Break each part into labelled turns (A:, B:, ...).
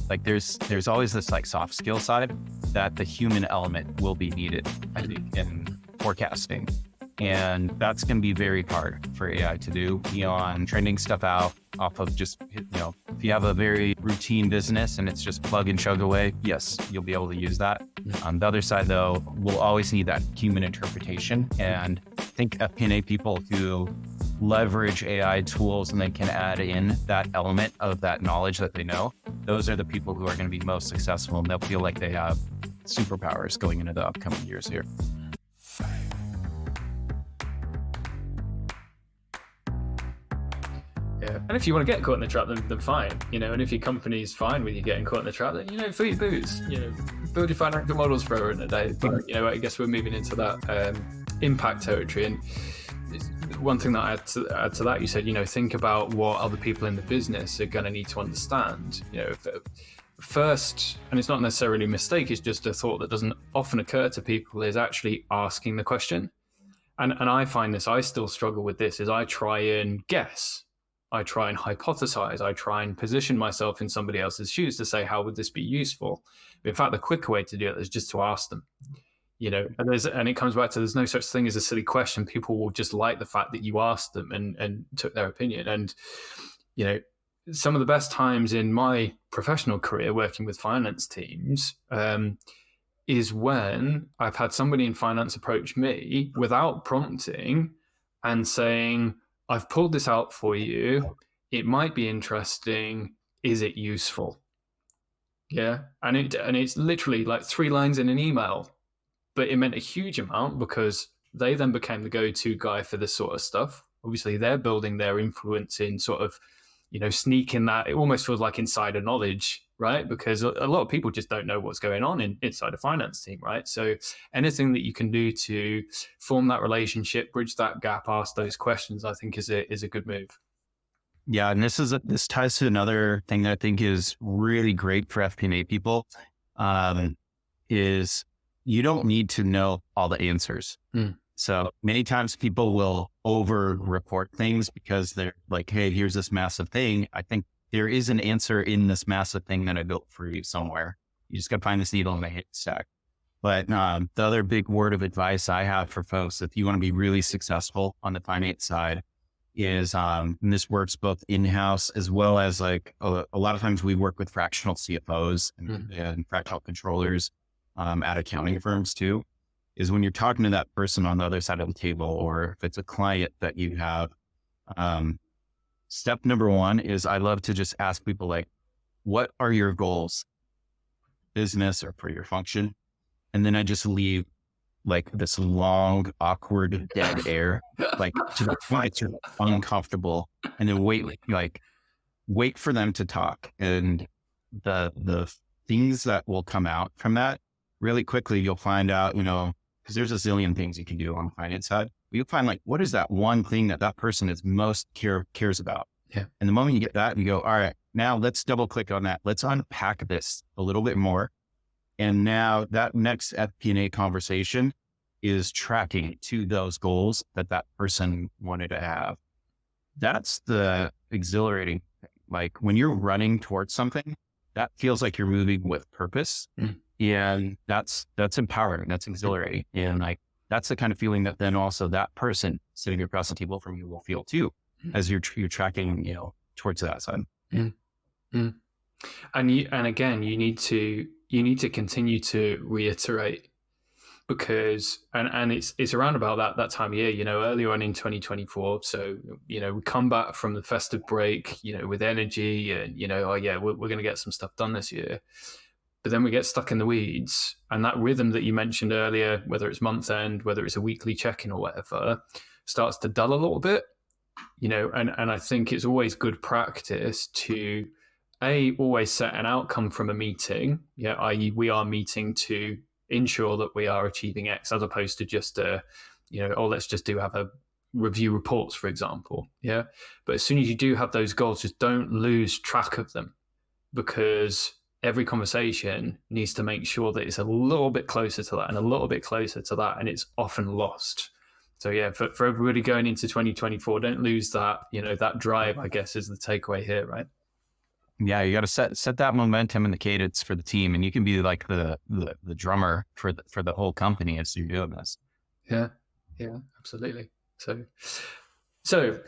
A: Like there's always this like soft skill side that the human element will be needed, I think, in forecasting. And that's going to be very hard for AI to do beyond trending stuff out off of just, if you have a very routine business and it's just plug and chug away, yes, you'll be able to use that. On the other side, though, we'll always need that human interpretation. And I think FP&A people who leverage AI tools and they can add in that element of that knowledge that they know, those are the people who are going to be most successful, and they'll feel like they have superpowers going into the upcoming years here.
B: Yeah. And if you want to get caught in the trap, then fine, and if your company's fine with you getting caught in the trap, then, fill your boots, build your financial models for in a day. But, I guess we're moving into that impact territory. And one thing that I add to that, you said, think about what other people in the business are going to need to understand, first, and it's not necessarily a mistake, it's just a thought that doesn't often occur to people, is actually asking the question. And I find this, I still struggle with this, is I try and guess. I try and hypothesize. I try and position myself in somebody else's shoes to say, how would this be useful? But in fact, the quicker way to do it is just to ask them, and it comes back to, there's no such thing as a silly question. People will just like the fact that you asked them and took their opinion. And, some of the best times in my professional career working with finance teams is when I've had somebody in finance approach me without prompting and saying, I've pulled this out for you. It might be interesting. Is it useful? Yeah. And it's literally like 3 lines in an email, but it meant a huge amount because they then became the go-to guy for this sort of stuff. Obviously, they're building their influence in sort of, sneaking that. It almost feels like insider knowledge, right? Because a lot of people just don't know what's going on inside a finance team, right? So anything that you can do to form that relationship, bridge that gap, ask those questions, I think is a good move.
A: Yeah, and this ties to another thing that I think is really great for FP&A people, is you don't need to know all the answers. So many times people will over report things because they're like, hey, here's this massive thing. I think there is an answer in this massive thing that I built for you somewhere. You just got to find this needle in the haystack. But the other big word of advice I have for folks, if you want to be really successful on the finance side, is, and this works both in-house as well as like a lot of times we work with fractional CFOs and fractional controllers at accounting firms too, is when you're talking to that person on the other side of the table, or if it's a client that you have, step number 1 is I love to just ask people like, what are your goals, business or for your function? And then I just leave like this long, awkward, dead air, like to the point you're uncomfortable, and then wait for them to talk. And the things that will come out from that really quickly, you'll find out, because there's a zillion things you can do on the finance side. You'll find like, what is that one thing that person is most cares about?
B: Yeah.
A: And the moment you get that, you go, all right, now let's double click on that. Let's unpack this a little bit more. And now that next FP&A conversation is tracking to those goals that person wanted to have. That's the exhilarating thing. Like when you're running towards something, that feels like you're moving with purpose. And that's empowering. That's exhilarating. And like, that's the kind of feeling that then also that person sitting across the table from you will feel too, as you're tracking, towards that side.
B: And again, you need to continue to reiterate, because, and it's around about that time of year, earlier on in 2024. So, we come back from the festive break, with energy and, oh yeah, we're going to get some stuff done this year. But then we get stuck in the weeds, and that rhythm that you mentioned earlier, whether it's month end, whether it's a weekly check-in or whatever, starts to dull a little bit, and I think it's always good practice to always set an outcome from a meeting, i.e. we are meeting to ensure that we are achieving X, as opposed to just let's just have a review reports, for example. Yeah. But as soon as you do have those goals, just don't lose track of them, because every conversation needs to make sure that it's a little bit closer to that and a little bit closer to that, and it's often lost. So yeah, for everybody going into 2024, don't lose that, that drive, I guess, is the takeaway here, right?
A: Yeah, you got to set that momentum and the cadence for the team, and you can be like the drummer for the whole company as you're doing this.
B: Yeah, absolutely. So,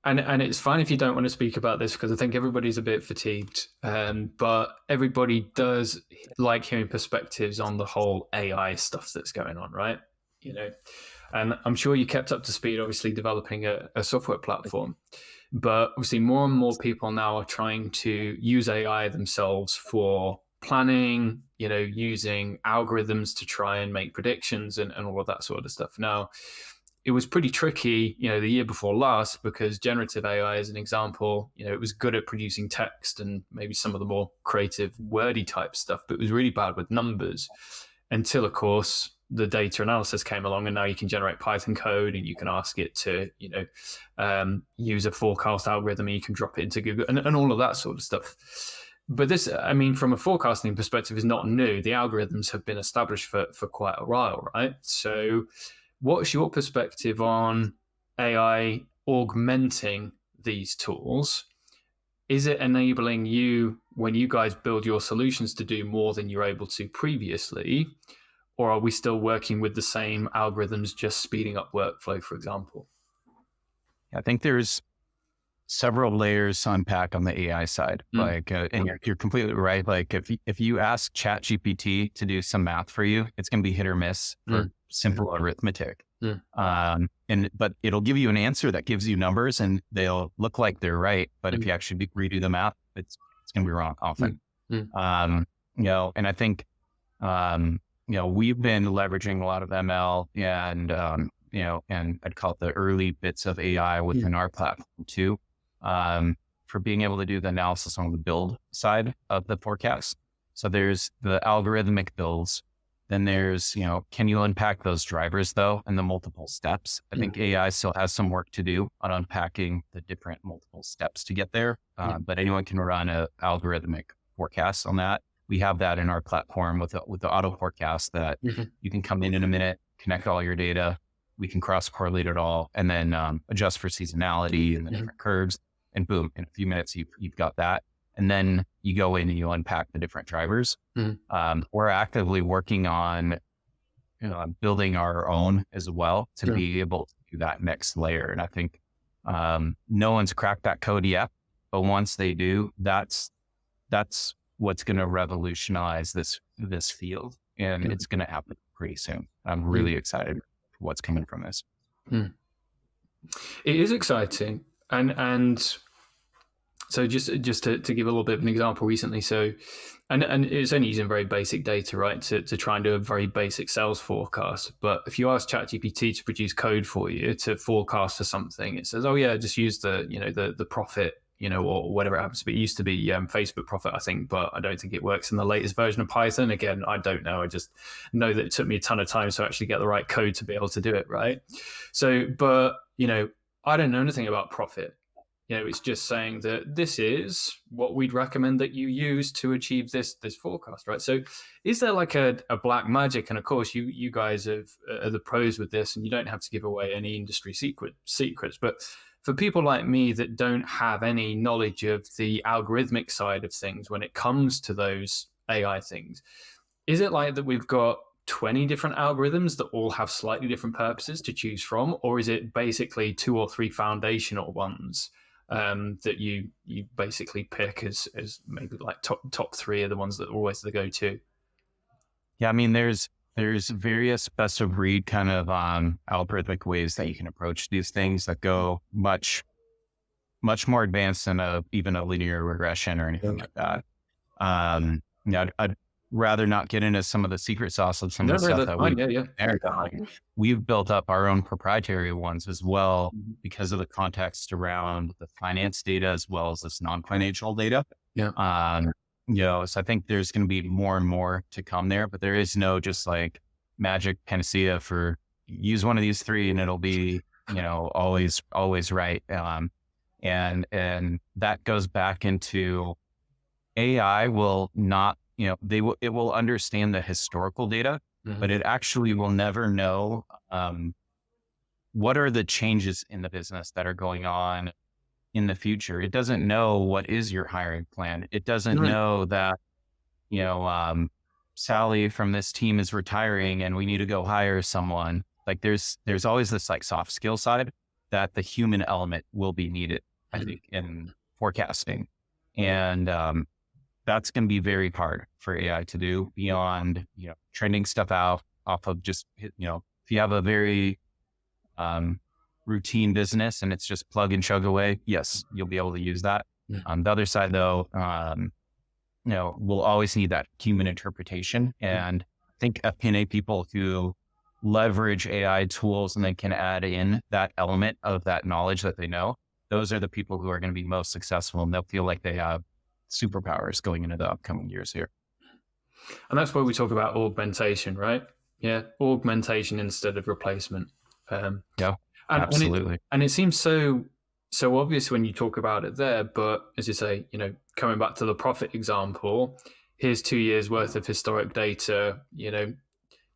B: and it's fine if you don't want to speak about this, because I think everybody's a bit fatigued. But everybody does like hearing perspectives on the whole AI stuff that's going on, right? And I'm sure you kept up to speed, obviously developing a software platform. But obviously, more and more people now are trying to use AI themselves for planning, using algorithms to try and make predictions and all of that sort of stuff. Now, it was pretty tricky, the year before last, because generative AI, as an example, it was good at producing text and maybe some of the more creative, wordy type stuff, but it was really bad with numbers until, of course, the data analysis came along, and now you can generate Python code and you can ask it to, use a forecast algorithm, and you can drop it into Google and all of that sort of stuff. But this, from a forecasting perspective, is not new. The algorithms have been established for quite a while, right? So what's your perspective on AI augmenting these tools? Is it enabling you, when you guys build your solutions, to do more than you're able to previously? Or are we still working with the same algorithms, just speeding up workflow, for example?
A: I think there's several layers to unpack on the AI side. And you're completely right. Like if you ask ChatGPT to do some math for you, it's going to be hit or miss for simple arithmetic. But it'll give you an answer that gives you numbers, and they'll look like they're right. But if you actually redo the math, it's going to be wrong often. And I think, we've been leveraging a lot of ML and, and I'd call it the early bits of AI within our platform too, for being able to do the analysis on the build side of the forecast. So there's the algorithmic builds. Then there's, can you unpack those drivers though, and the multiple steps? I think AI still has some work to do on unpacking the different multiple steps to get there. But anyone can run an algorithmic forecast on that. We have that in our platform with the auto forecast that you can come in a minute, connect all your data. We can cross correlate it all, and then adjust for seasonality and the different curves. And boom, in a few minutes, you've got that. And then you go in and you unpack the different drivers. We're actively working on building our own as well to be able to do that next layer. And I think no one's cracked that code yet, but once they do, that's what's going to revolutionize this field, and it's going to happen pretty soon. I'm really excited for what's coming from this.
B: It is exciting, and so just to give a little bit of an example recently. So, and it's only using very basic data, right, to try and do a very basic sales forecast. But if you ask ChatGPT to produce code for you to forecast for something, it says, oh yeah, just use the profit, or whatever it happens to be. It used to be Facebook profit, I think, but I don't think it works in the latest version of Python. Again, I don't know. I just know that it took me a ton of time to actually get the right code to be able to do it, right? So, but, I don't know anything about profit. It's just saying that this is what we'd recommend that you use to achieve this forecast, right? So is there like a black magic? And of course, you guys are the pros with this, and you don't have to give away any industry secrets, but for people like me that don't have any knowledge of the algorithmic side of things when it comes to those AI things, is it like that we've got 20 different algorithms that all have slightly different purposes to choose from? Or is it basically 2 or 3 foundational ones that you basically pick as maybe like top 3 are the ones that are always the go-to?
A: Yeah, there's various best of breed kind of algorithmic ways that you can approach these things that go much more advanced than even a linear regression or anything like that. I'd rather not get into some of the secret sauce of some of the stuff that we've built up our own proprietary ones as well, because of the context around the finance data as well as this non-financial data. So I think there's going to be more and more to come there, but there is no just like magic panacea for use one of these 3 and it'll be, always right. And that goes back into AI will not, it will understand the historical data, but it actually will never know what are the changes in the business that are going on in the future. It doesn't know what is your hiring plan. It doesn't
B: Right.
A: know that, Sally from this team is retiring and we need to go hire someone. Like there's always this like soft skill side that the human element will be needed, I think, in forecasting. And that's going to be very hard for AI to do beyond, trending stuff out off of just, if you have a very routine business and it's just plug and chug away, yes, you'll be able to use that. The other side though, we'll always need that human interpretation. And I think FP&A people who leverage AI tools and then can add in that element of that knowledge that they know, those are the people who are going to be most successful, and they'll feel like they have superpowers going into the upcoming years here.
B: And that's where we talk about augmentation, right? Yeah, augmentation instead of replacement.
A: Yeah, absolutely.
B: And it seems so obvious when you talk about it there, but as you say, coming back to the profit example, here's 2 years worth of historic data,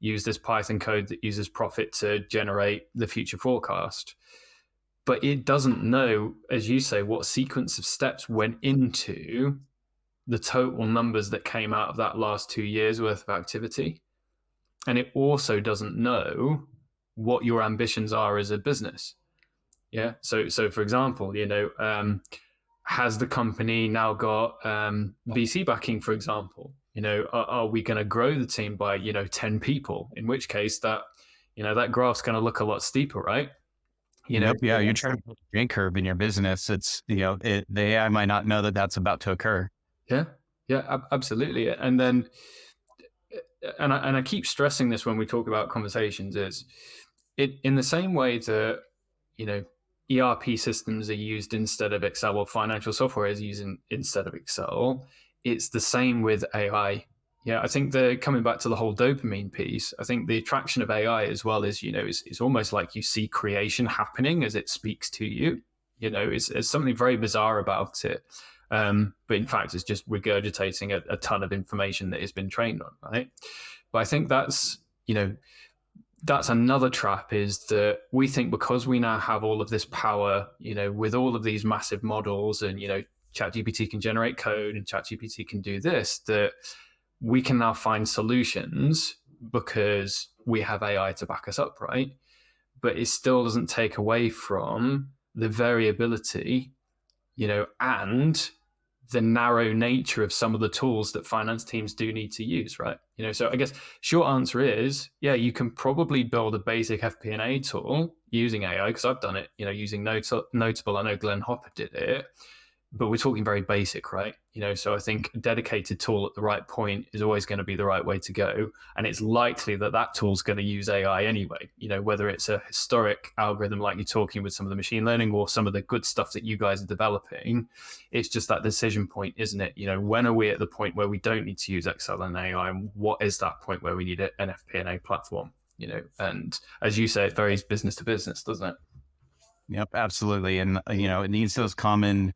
B: use this Python code that uses profit to generate the future forecast. But it doesn't know, as you say, what sequence of steps went into the total numbers that came out of that last 2 years worth of activity. And it also doesn't know what your ambitions are as a business. Yeah. So for example, has the company now got VC backing, for example? Are we going to grow the team by 10 people? In which case that graph's going to look a lot steeper, right?
A: Yeah, you're trying to put a J curve in your business. It's the AI might not know that that's about to occur.
B: Yeah, absolutely. And then, and I keep stressing this when we talk about conversations, is it in the same way that ERP systems are used instead of Excel, or financial software is used instead of Excel. It's the same with AI. Yeah, I think coming back to the whole dopamine piece, I think the attraction of AI as well is, it's almost like you see creation happening as it speaks to you. It's something very bizarre about it. But in fact, it's just regurgitating a ton of information that has been trained on, right? But I think that's another trap, is that we think because we now have all of this power, with all of these massive models, and, ChatGPT can generate code and ChatGPT can do this, that we can now find solutions because we have AI to back us up, right? But it still doesn't take away from the variability, and the narrow nature of some of the tools that finance teams do need to use, right? So I guess short answer is, yeah, you can probably build a basic FP&A tool using AI, because I've done it, using Notable. I know Glenn Hopper did it, but we're talking very basic, right? So I think a dedicated tool at the right point is always going to be the right way to go. And it's likely that tool's going to use AI anyway, whether it's a historic algorithm like you're talking with some of the machine learning, or some of the good stuff that you guys are developing. It's just that decision point, isn't it? When are we at the point where we don't need to use Excel and AI? And what is that point where we need an FP&A platform? And as you say, it varies business to business, doesn't it?
A: Yep, absolutely. And, it needs those common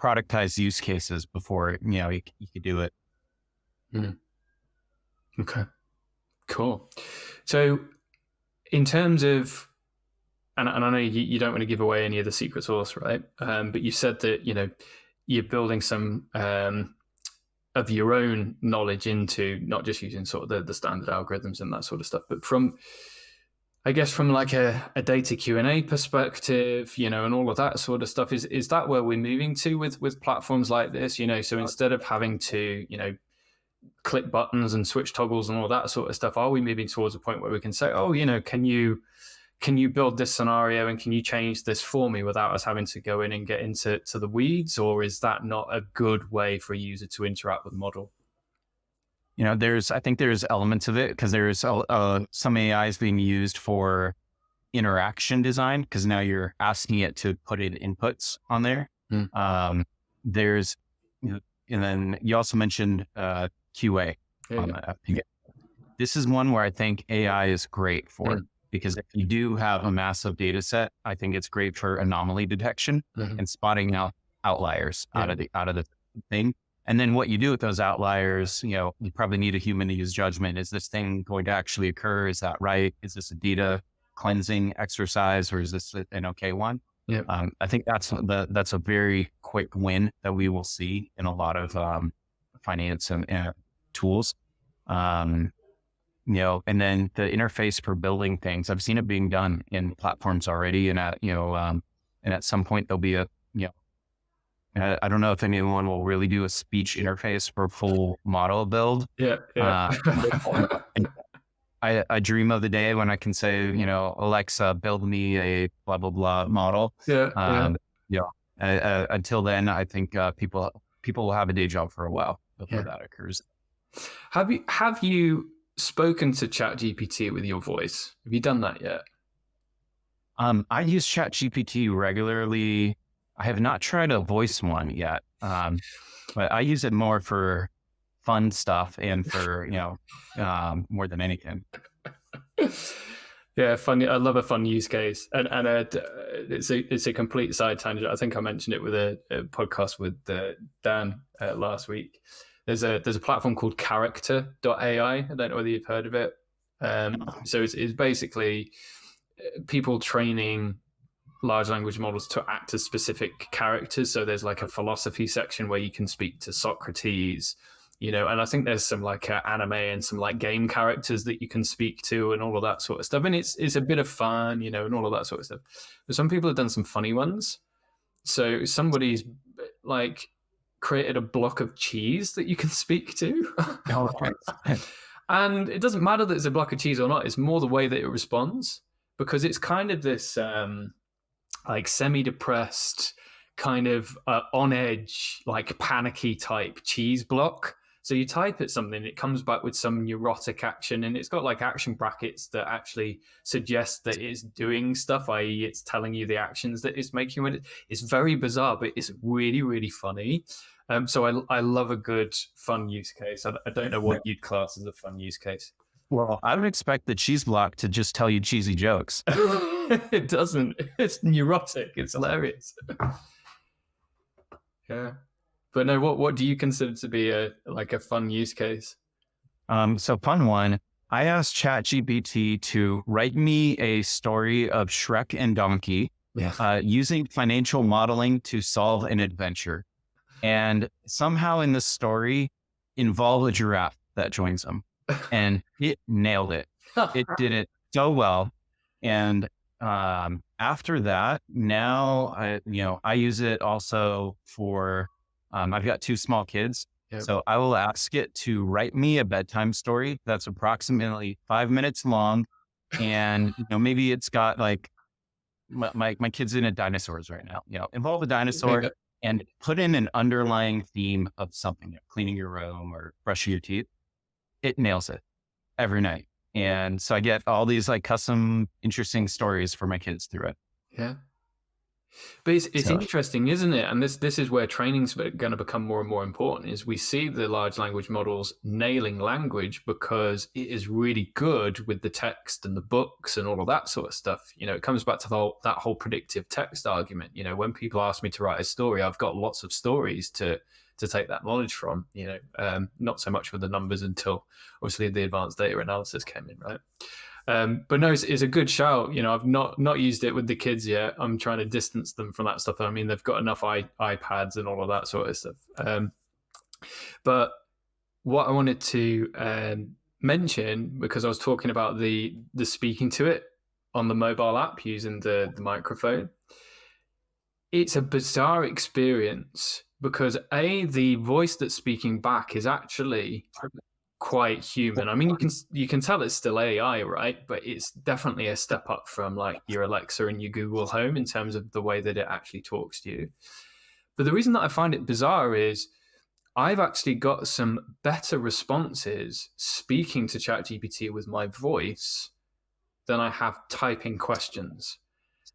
A: productized use cases before, you could do it.
B: Okay, cool. So in terms of, and I know you don't want to give away any of the secret sauce, right? But you said that, you're building some of your own knowledge into not just using sort of the standard algorithms and that sort of stuff, but from like a data Q&A perspective, and all of that sort of stuff, is that where we're moving to with platforms like this? So instead of having to, click buttons and switch toggles and all that sort of stuff, are we moving towards a point where we can say, oh, can you build this scenario and can you change this for me without us having to go in and get into the weeds? Or is that not a good way for a user to interact with the model?
A: I think there's elements of it, because there's some AI is being used for interaction design, because now you're asking it to put in inputs on there. There's, and then you also mentioned QA. This is one where I think AI is great for, because if you do have a massive data set, I think it's great for anomaly detection and spotting out outliers out of the thing. And then what you do with those outliers, you probably need a human to use judgment. Is this thing going to actually occur? Is that right? Is this a data cleansing exercise, or is this an okay one?
B: Yeah.
A: I think that's a very quick win that we will see in a lot of finance and tools. Um, and then the interface for building things, I've seen it being done in platforms already, and at some point there'll be I don't know if anyone will really do a speech interface for full model build.
B: Yeah. Yeah.
A: Uh, I dream of the day when I can say, Alexa, build me a blah, blah, blah model.
B: Yeah. Yeah.
A: Until then, I think people will have a day job for a while before
B: Yeah.
A: that occurs.
B: Have you spoken to ChatGPT with your voice? Have you done that yet?
A: I use ChatGPT regularly. I have not tried a voice one yet, but I use it more for fun stuff and for, more than anything.
B: Yeah, funny. I love a fun use case, and it's a complete side tangent. I think I mentioned it with a podcast with Dan last week. There's a platform called Character.ai. I don't know whether you've heard of it. So it's basically people training large language models to act as specific characters. So there's like a philosophy section where you can speak to Socrates, and I think there's some like anime and some like game characters that you can speak to and all of that sort of stuff. And it's a bit of fun, and all of that sort of stuff. But some people have done some funny ones. So somebody's like created a block of cheese that you can speak to. And it doesn't matter that it's a block of cheese or not. It's more the way that it responds, because it's kind of this like semi-depressed, kind of on edge, like panicky type cheese block. So you type at something, it comes back with some neurotic action, and it's got like action brackets that actually suggest that it's doing stuff, i.e. it's telling you the actions that it's making with it. It's very bizarre, but it's really, really funny. So I love a good fun use case. I don't know what you'd class as a fun use case.
A: Well, I would expect the cheese block to just tell you cheesy jokes.
B: It doesn't. It's neurotic. It's hilarious. Yeah. But no, what do you consider to be a fun use case?
A: So fun one. I asked ChatGPT to write me a story of Shrek and Donkey using financial modeling to solve an adventure. And somehow in this story involve a giraffe that joins them. And it nailed it. It did it so well. And after that, now I use it also for I've got 2 small kids. Yep. So I will ask it to write me a bedtime story that's approximately 5 minutes long. And maybe it's got like my kid's into dinosaurs right now. Involve a dinosaur and put in an underlying theme of something, cleaning your room or brushing your teeth. It nails it every night. And so I get all these like custom, interesting stories for my kids through it.
B: Yeah. But it's interesting, isn't it? And this is where training's going to become more and more important, is we see the large language models nailing language because it is really good with the text and the books and all of that sort of stuff. It comes back to that whole predictive text argument. When people ask me to write a story, I've got lots of stories to take that knowledge from, not so much with the numbers until obviously the advanced data analysis came in, right? But no, it's a good shout. I've not used it with the kids yet. I'm trying to distance them from that stuff. I mean, they've got enough iPads and all of that sort of stuff. But what I wanted to mention, because I was talking about the speaking to it on the mobile app using the microphone, it's a bizarre experience because the voice that's speaking back is actually quite human. I mean, you can tell it's still AI, right? But it's definitely a step up from like your Alexa and your Google Home in terms of the way that it actually talks to you. But the reason that I find it bizarre is I've actually got some better responses speaking to ChatGPT with my voice than I have typing questions.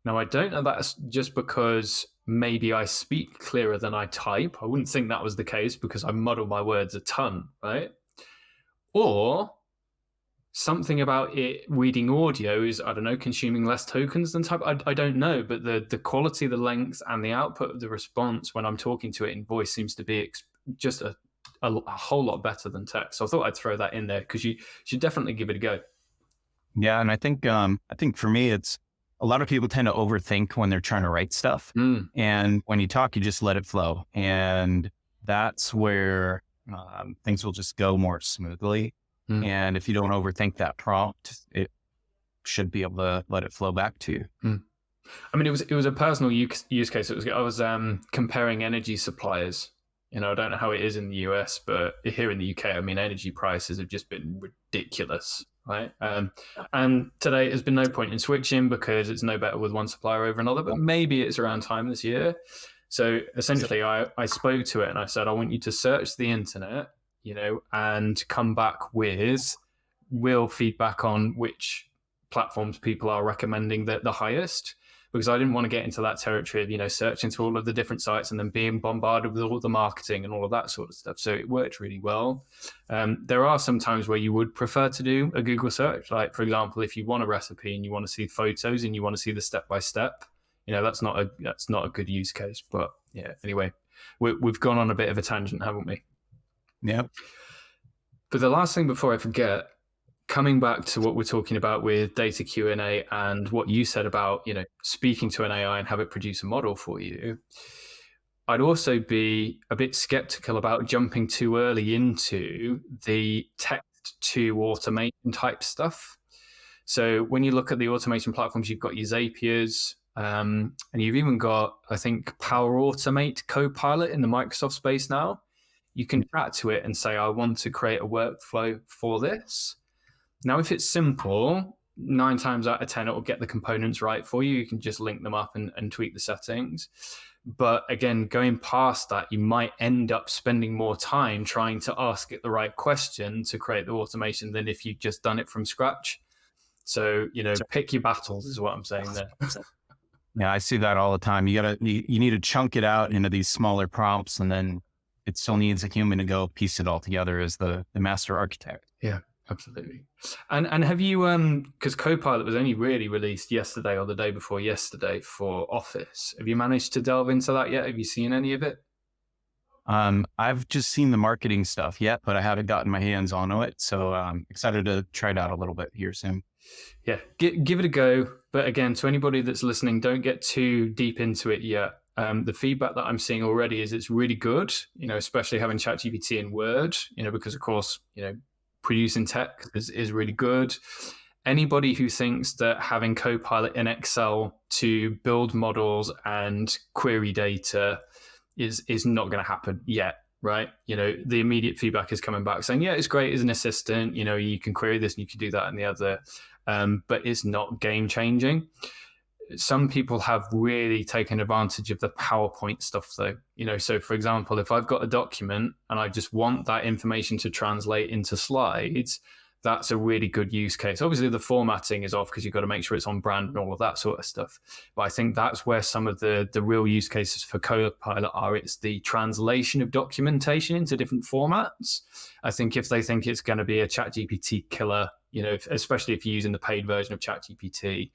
B: Now, I don't know that's just because maybe I speak clearer than I type. I wouldn't think that was the case because I muddle my words a ton, right? Or something about it reading audio is, I don't know, consuming less tokens than type. I don't know, but the quality, the length, and the output of the response when I'm talking to it in voice seems to be just a whole lot better than text. So I thought I'd throw that in there because you should definitely give it a go.
A: Yeah, and I think for me, it's a lot of people tend to overthink when they're trying to write stuff. And when you talk, you just let it flow. And that's where things will just go more smoothly. And if you don't overthink that prompt, it should be able to let it flow back to you.
B: I mean, it was a personal use case. I was comparing energy suppliers. I don't know how it is in the US, but here in the UK, I mean, energy prices have just been ridiculous, right? And today there's been no point in switching because it's no better with one supplier over another, but maybe it's around time this year. So essentially I spoke to it and I said, I want you to search the internet, and come back with real feedback on which platforms people are recommending the highest, because I didn't want to get into that territory of, searching through all of the different sites and then being bombarded with all the marketing and all of that sort of stuff. So it worked really well. There are some times where you would prefer to do a Google search. Like, for example, if you want a recipe and you want to see photos and you want to see the step-by-step, that's not a good use case. But yeah, anyway, we've gone on a bit of a tangent, haven't we?
A: Yeah.
B: But the last thing before I forget, coming back to what we're talking about with data Q&A and what you said about, speaking to an AI and have it produce a model for you, I'd also be a bit skeptical about jumping too early into the text to automation type stuff. So when you look at the automation platforms, you've got your Zapiers, and you've even got, I think, Power Automate Copilot in the Microsoft space now. You can chat to it and say, I want to create a workflow for this. Now, if it's simple, 9 times out of 10, it will get the components right for you. You can just link them up and tweak the settings. But again, going past that, you might end up spending more time trying to ask it the right question to create the automation than if you'd just done it from scratch. So, pick your battles is what I'm saying there.
A: Yeah, I see that all the time. You need to chunk it out into these smaller prompts, and then it still needs a human to go piece it all together as the master architect.
B: Yeah, absolutely. And have you, because Copilot was only really released yesterday or the day before yesterday for Office. Have you managed to delve into that yet? Have you seen any of it?
A: I've just seen the marketing stuff yet, but I haven't gotten my hands on it. So I'm excited to try it out a little bit here soon.
B: Yeah, give it a go. But again, to anybody that's listening, don't get too deep into it yet. The feedback that I'm seeing already is it's really good, especially having ChatGPT in Word, because of course, producing text is really good. Anybody who thinks that having Copilot in Excel to build models and query data is not going to happen yet, right? The immediate feedback is coming back saying, yeah, it's great as an assistant, you can query this and you can do that and the other, but it's not game changing. Some people have really taken advantage of the PowerPoint stuff though. So for example, if I've got a document and I just want that information to translate into slides, that's a really good use case. Obviously the formatting is off because you've got to make sure it's on brand and all of that sort of stuff. But I think that's where some of the real use cases for Copilot are. It's the translation of documentation into different formats. I think if they think it's going to be a ChatGPT killer, especially if you're using the paid version of ChatGPT,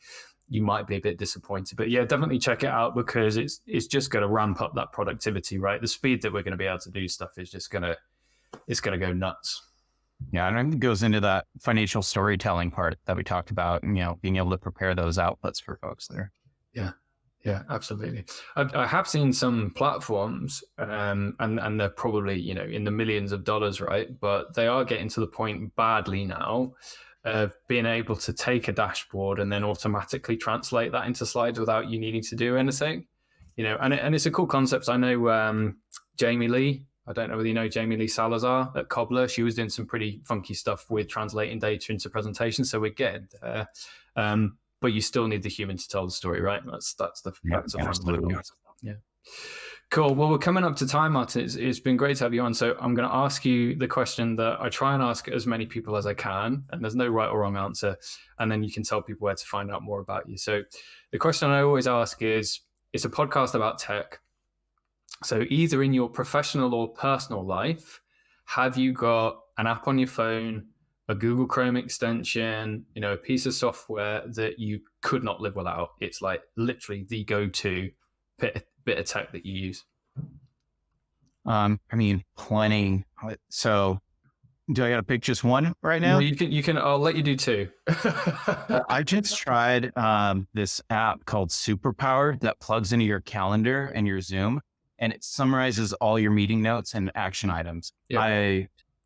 B: you might be a bit disappointed. But yeah, definitely check it out because it's just going to ramp up that productivity, right? The speed that we're going to be able to do stuff is just going to go nuts.
A: Yeah, and I think it goes into that financial storytelling part that we talked about, and, being able to prepare those outputs for folks there.
B: Yeah, absolutely. I have seen some platforms, and they're probably, in the millions of dollars, right? But they are getting to the point badly now of being able to take a dashboard and then automatically translate that into slides without you needing to do anything, and it's a cool concept. I know Jamie Lee, I don't know whether you know Jamie Lee Salazar at Cobbler. She was doing some pretty funky stuff with translating data into presentations. So we're getting there. But you still need the human to tell the story, right? That's the
A: absolutely.
B: Yeah. Cool. Well, we're coming up to time, Martin. It's been great to have you on. So I'm going to ask you the question that I try and ask as many people as I can, and there's no right or wrong answer. And then you can tell people where to find out more about you. So the question I always ask is, it's a podcast about tech. So either in your professional or personal life, have you got an app on your phone, a Google Chrome extension, a piece of software that you could not live without? It's like literally the go-to bit of tech that you use.
A: Plenty. So Do I got to pick just one right
B: No,
A: now?
B: you can, I'll let you do two.
A: I just tried this app called Superpower that plugs into your calendar and your Zoom, and it summarizes all your meeting notes and action items.
B: Yeah.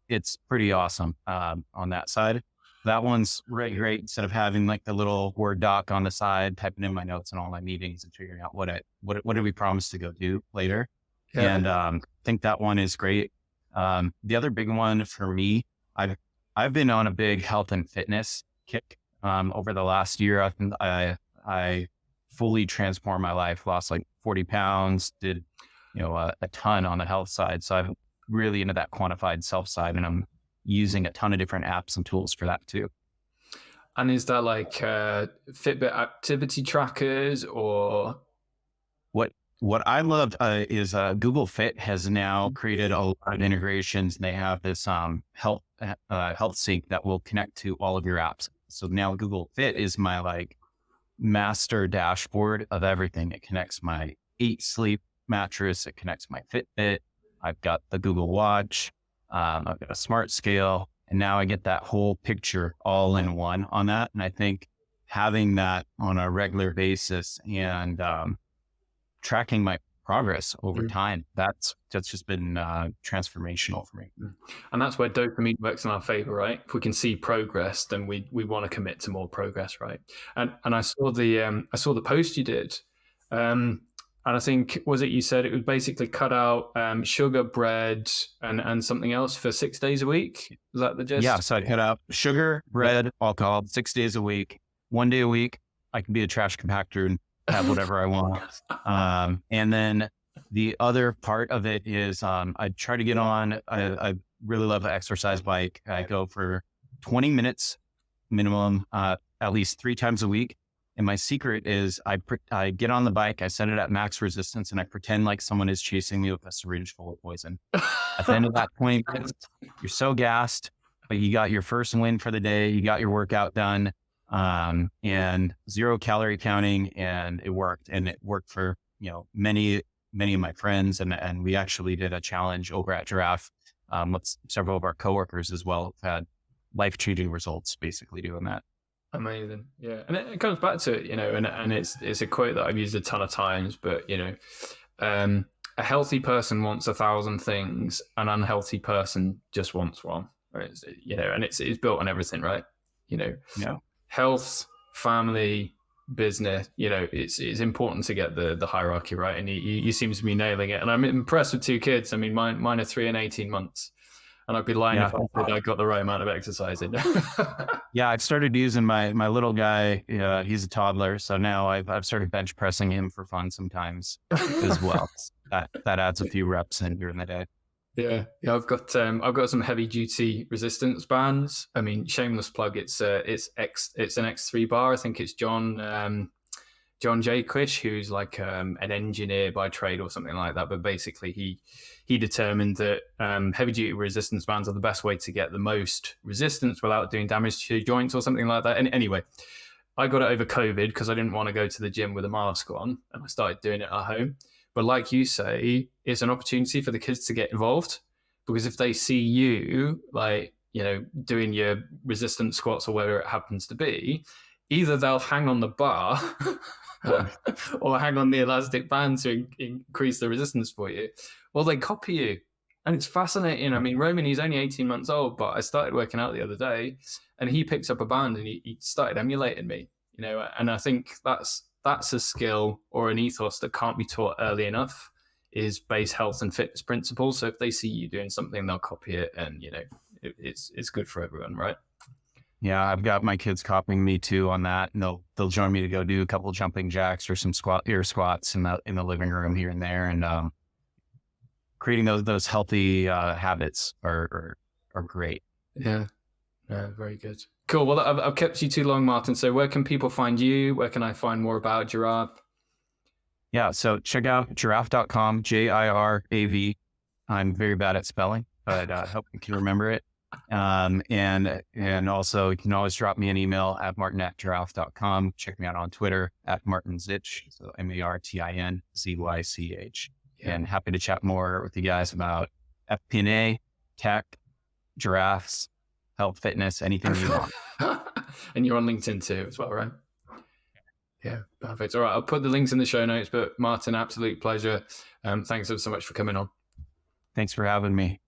A: It's pretty awesome on that side. That one's really great. Instead of having like the little Word doc on the side, typing in my notes and all my meetings and figuring out what did we promise to go do later.
B: Yeah.
A: And I think that one is great. The other big one for me, I've been on a big health and fitness kick over the last year. I fully transformed my life, lost like 40 pounds, did, a ton on the health side. So I'm really into that quantified self side, and I'm using a ton of different apps and tools for that too.
B: And is that like Fitbit activity trackers or?
A: What I loved is Google Fit has now created a lot of integrations. They have this health sync that will connect to all of your apps. So now Google Fit is my like master dashboard of everything. It connects my Eat Sleep mattress. It connects my Fitbit. I've got the Google Watch. I've got a smart scale, and now I get that whole picture all in one on that. And I think having that on a regular basis and tracking my progress over time, that's just been transformational for me.
B: And that's where dopamine works in our favor, right? If we can see progress, then we want to commit to more progress, right? And I saw the post you did, and I think, was it you said it would basically cut out sugar, bread, and something else for 6 days a week? Is that the gist?
A: Yeah, so I cut out sugar, bread, alcohol 6 days a week. 1 day a week, I can be a trash compactor and have whatever I want. And then the other part of it is I try to get on, I really love the exercise bike. I go for 20 minutes minimum, at least 3 times a week. And my secret is I get on the bike, I set it at max resistance, and I pretend like someone is chasing me with a syringe full of poison. At the end of that 20 minutes, you're so gassed, but you got your first win for the day. You got your workout done. And 0 calorie counting, and it worked for, many of my friends. And we actually did a challenge over at Giraffe, with several of our coworkers as well. Have had life-changing results basically doing that.
B: Amazing. Yeah. And it comes back to it, and it's a quote that I've used a ton of times, but a healthy person wants 1,000 things, an unhealthy person just wants one, right? And it's built on everything, right?
A: Yeah.
B: Health, family, business, it's important to get the hierarchy right. And you seem to be nailing it. And I'm impressed with 2 kids. I mean, mine are 3 and 18 months. And I'd be lying if I said I got the right amount of exercise in.
A: Yeah, I've started using my little guy. He's a toddler, so now I've started bench pressing him for fun sometimes as well. That adds a few reps in during the day.
B: Yeah, I've got some heavy duty resistance bands. I mean, shameless plug. It's an X3 bar. I think it's John Jaquish, who's like an engineer by trade or something like that. But basically, he determined that heavy duty resistance bands are the best way to get the most resistance without doing damage to your joints or something like that. And anyway, I got it over COVID because I didn't want to go to the gym with a mask on, and I started doing it at home. But like you say, it's an opportunity for the kids to get involved, because if they see you, like, doing your resistance squats or whatever it happens to be, either they'll hang on the bar or hang on the elastic band to increase the resistance for you, or they copy you. And it's fascinating. I mean, Roman, he's only 18 months old, but I started working out the other day and he picks up a band and he started emulating me, and I think that's a skill or an ethos that can't be taught early enough, is base health and fitness principles. So if they see you doing something, they'll copy it, and it's good for everyone, right?
A: Yeah, I've got my kids copying me too on that, and they'll join me to go do a couple of jumping jacks or some air squats in the living room here and there, and creating those healthy habits are great.
B: Yeah, very good. Cool. Well, I've kept you too long, Martin. So where can people find you? Where can I find more about Giraffe?
A: Yeah, so check out giraffe.com, JIRAV. I'm very bad at spelling, but I hope you can remember it. And also you can always drop me an email at martin@giraffe.com. Check me out on Twitter at martinzych, so MartinZych. Yeah. And happy to chat more with you guys about FP&A, tech, giraffes, health, fitness, anything you want.
B: And you're on LinkedIn too as well, right? Yeah, perfect. All right, I'll put the links in the show notes, but Martin, absolute pleasure. Thanks so much for coming on.
A: Thanks for having me.